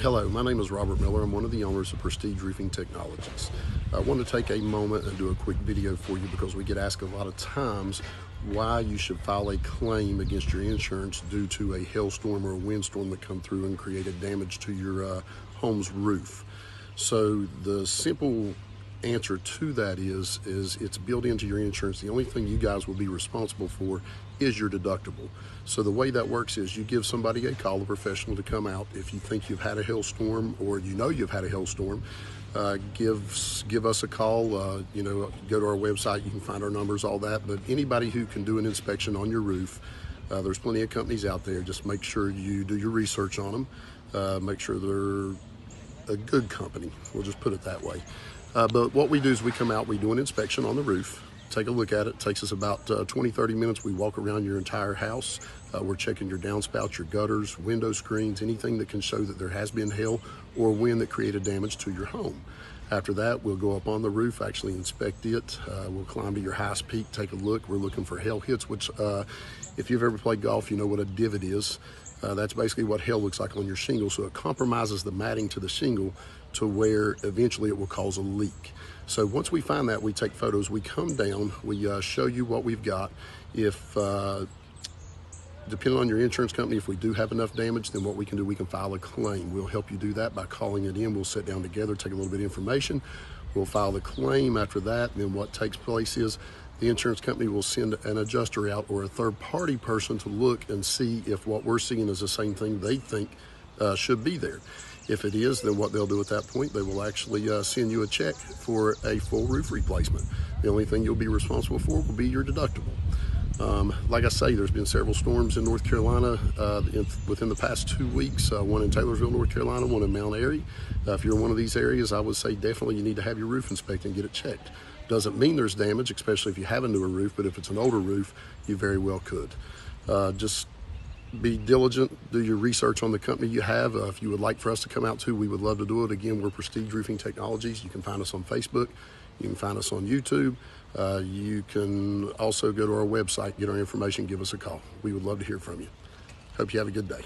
Hello, my name is Robert Miller. I'm one of the owners of Prestige Roofing Technologies. I want to take a moment and do a quick video for you because we get asked a lot of times why you should file a claim against your insurance due to a hailstorm or a windstorm that come through and created damage to your home's roof. So the simple answer to that is it's built into your insurance. The only thing you guys will be responsible for is your deductible. So the way that works is you give somebody a call, a professional, to come out. If you think you've had a hailstorm or you know you've had a hailstorm, give us a call. Go to our website, you can find our numbers, all that. But anybody who can do an inspection on your roof, there's plenty of companies out there. Just make sure you do your research on them. Make sure they're a good company. We'll just put it that way. But what we do is we come out, we do an inspection on the roof, take a look at it. It takes us about 20-30 minutes. We walk around your entire house. We're checking your downspouts, your gutters, window screens, anything that can show that there has been hail or wind that created damage to your home. After that, we'll go up on the roof, actually inspect it. We'll climb to your highest peak, take a look. We're looking for hail hits, which if you've ever played golf, you know what a divot is. That's basically what hail looks like on your shingle. So it compromises the matting to the shingle to where eventually it will cause a leak. So once we find that, we take photos, we come down, we show you what we've got. If depending on your insurance company, if we do have enough damage, then what we can do, we can file a claim. We'll help you do that by calling it in. We'll sit down together, take a little bit of information. We'll file the claim. After that, then what takes place is the insurance company will send an adjuster out or a third-party person to look and see if what we're seeing is the same thing they think should be there. If it is, then what they'll do at that point, they will actually send you a check for a full roof replacement. The only thing you'll be responsible for will be your deductible. Like I say, there's been several storms in North Carolina within the past 2 weeks, one in Taylorsville, North Carolina, one in Mount Airy. If you're in one of these areas, I would say definitely you need to have your roof inspected and get it checked. Doesn't mean there's damage, especially if you have a newer roof, but if it's an older roof, you very well could. Just be diligent, do your research on the company you have. If you would like for us to come out too, we would love to do it. Again, we're Prestige Roofing Technologies. You can find us on Facebook. You can find us on YouTube. You can also go to our website, get our information, give us a call. We would love to hear from you. Hope you have a good day.